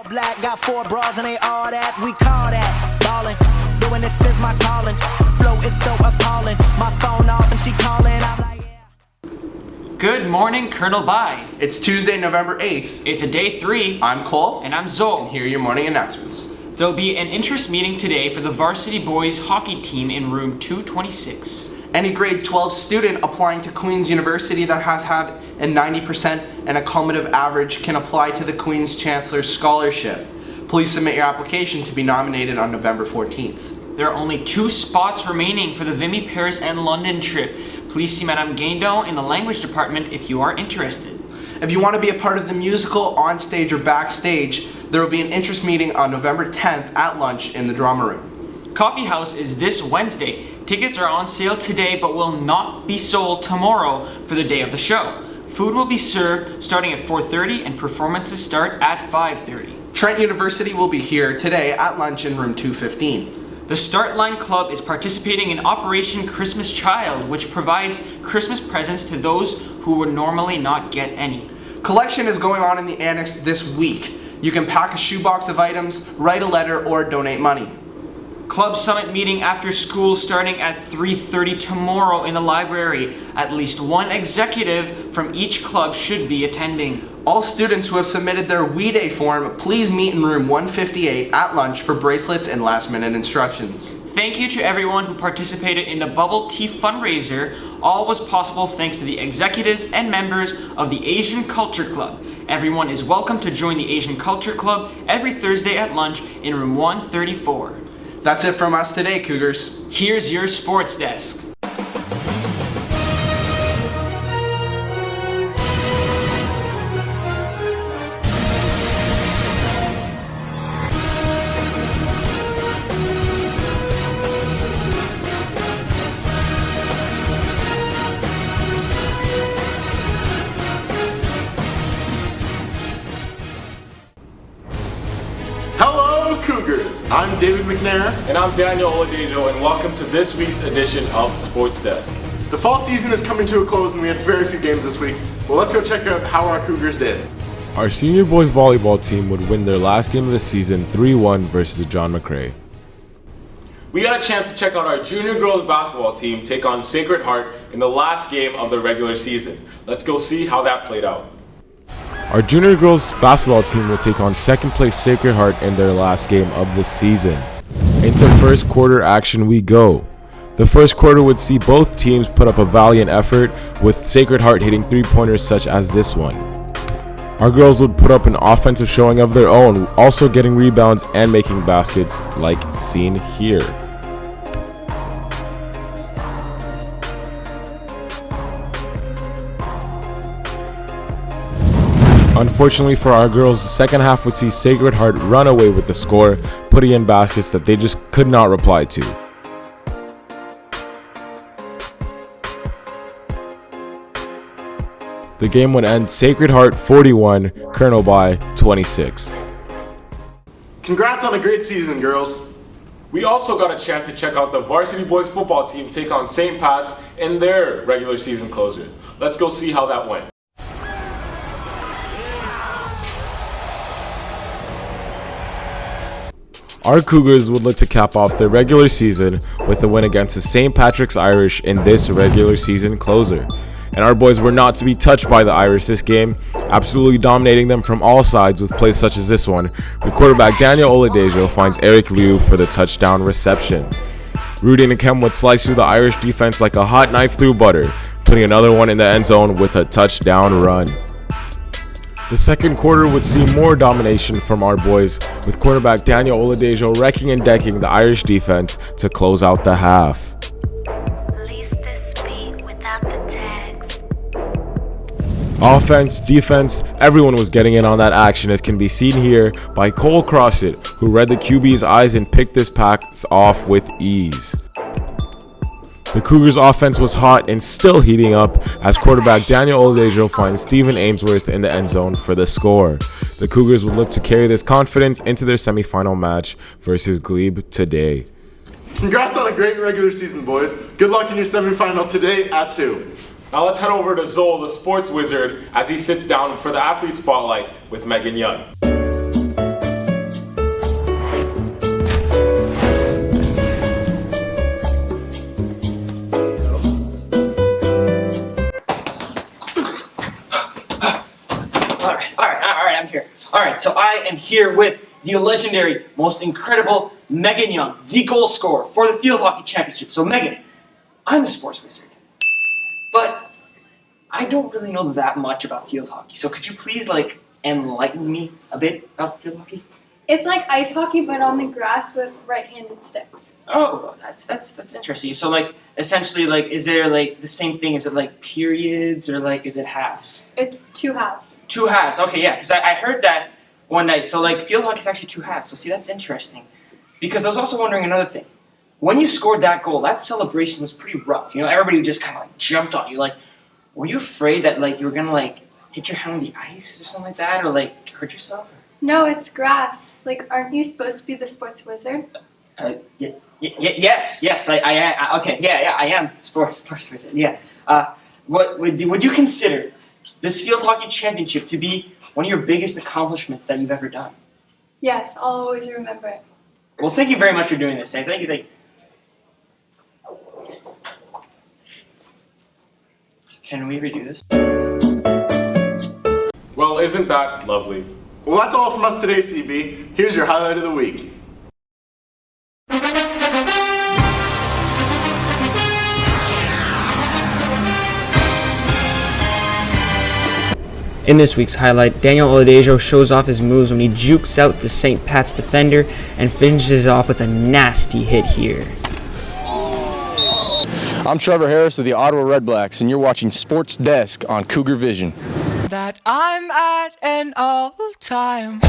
black, got 4 bras and they all that. We call that ballin'. Doing this is my calling. Flow is so appalling. My phone off and she calling. I'm like, yeah. Good morning, Colonel Bai. It's Tuesday, November 8th. It's a day 3. I'm Cole. And I'm Zol. And here are your morning announcements. There'll be an interest meeting today for the varsity boys hockey team in room 226. Any grade 12 student applying to Queen's University that has had a 90% and a cumulative average can apply to the Queen's Chancellor's Scholarship. Please submit your application to be nominated on November 14th. There are only 2 spots remaining for the Vimy Paris and London trip. Please see Madame Guindon in the language department if you are interested. If you want to be a part of the musical, onstage, or backstage, there will be an interest meeting on November 10th at lunch in the drama room. Coffee House is this Wednesday. Tickets are on sale today but will not be sold tomorrow for the day of the show. Food will be served starting at 4:30 and performances start at 5:30. Trent University will be here today at lunch in room 215. The Start Line Club is participating in Operation Christmas Child, which provides Christmas presents to those who would normally not get any. Collection is going on in the annex this week. You can pack a shoebox of items, write a letter, or donate money. Club Summit meeting after school starting at 3:30 tomorrow in the library. At least one executive from each club should be attending. All students who have submitted their We Day form, please meet in room 158 at lunch for bracelets and last-minute instructions. Thank you to everyone who participated in the Bubble Tea fundraiser. All was possible thanks to the executives and members of the Asian Culture Club. Everyone is welcome to join the Asian Culture Club every Thursday at lunch in room 134. That's it from us today, Cougars. Here's your sports desk. Hello, Cougars! I'm David McNair. And I'm Daniel Oladejo, and welcome to this week's edition of Sports Desk. The fall season is coming to a close and we had very few games this week. Well, let's go check out how our Cougars did. Our senior boys volleyball team would win their last game of the season 3-1 versus John McCrae. We got a chance to check out our junior girls basketball team take on Sacred Heart in the last game of the regular season. Let's go see how that played out. Our junior girls basketball team will take on second place Sacred Heart in their last game of the season. Into first quarter action we go. The first quarter would see both teams put up a valiant effort, with Sacred Heart hitting 3-pointers such as this one. Our girls would put up an offensive showing of their own, also getting rebounds and making baskets like seen here. Unfortunately for our girls, the second half would see Sacred Heart run away with the score, putting in baskets that they just could not reply to. The game would end Sacred Heart 41, Colonel Bai 26. Congrats on a great season, girls. We also got a chance to check out the varsity boys football team take on St. Pat's in their regular season closer. Let's go see how that went. Our Cougars would look to cap off their regular season with a win against the St. Patrick's Irish in this regular season closer. And our boys were not to be touched by the Irish this game, absolutely dominating them from all sides with plays such as this one, where quarterback Daniel Oladejo finds Eric Liu for the touchdown reception. Rudy Nakem would slice through the Irish defense like a hot knife through butter, putting another one in the end zone with a touchdown run. The second quarter would see more domination from our boys, with quarterback Daniel Oladejo wrecking and decking the Irish defense to close out the half. Offense, defense, everyone was getting in on that action, as can be seen here by Cole Crossit, who read the QB's eyes and picked this pass off with ease. The Cougars' offense was hot and still heating up as quarterback Daniel Oladejo finds Stephen Ainsworth in the end zone for the score. The Cougars would look to carry this confidence into their semifinal match versus Glebe today. Congrats on a great regular season, boys. Good luck in your semifinal today at 2. Now let's head over to Zol, the sports wizard, as he sits down for the athlete spotlight with Megan Young. All right, so I am here with the legendary, most incredible Megan Young, the goal scorer for the Field Hockey Championship. So Megan, I'm a sports wizard, but I don't really know that much about field hockey. So could you please enlighten me a bit about field hockey? It's like ice hockey, but on the grass with right-handed sticks. Oh, that's interesting. So essentially is there the same thing? Is it periods or is it halves? It's 2 halves. 2 halves. Okay, yeah, because I heard that one night. So field hockey is actually 2 halves. So see, that's interesting. Because I was also wondering another thing. When you scored that goal, that celebration was pretty rough. You know, everybody just kind of jumped on you. Were you afraid that you were gonna hit your head on the ice or something like that, or hurt yourself? No, it's grass. Aren't you supposed to be the sports wizard? Yes, I okay, yeah, I am sports wizard. Yeah. Would you consider this field hockey championship to be one of your biggest accomplishments that you've ever done? Yes, I'll always remember it. Well, thank you very much for doing this. Thank you. Can we redo this? Well, isn't that lovely? Well, that's all from us today, CB. Here's your highlight of the week. In this week's highlight, Daniel Oladejo shows off his moves when he jukes out the St. Pat's defender and finishes off with a nasty hit here. I'm Trevor Harris of the Ottawa Redblacks, and you're watching Sports Desk on Cougar Vision. That I'm at an all-time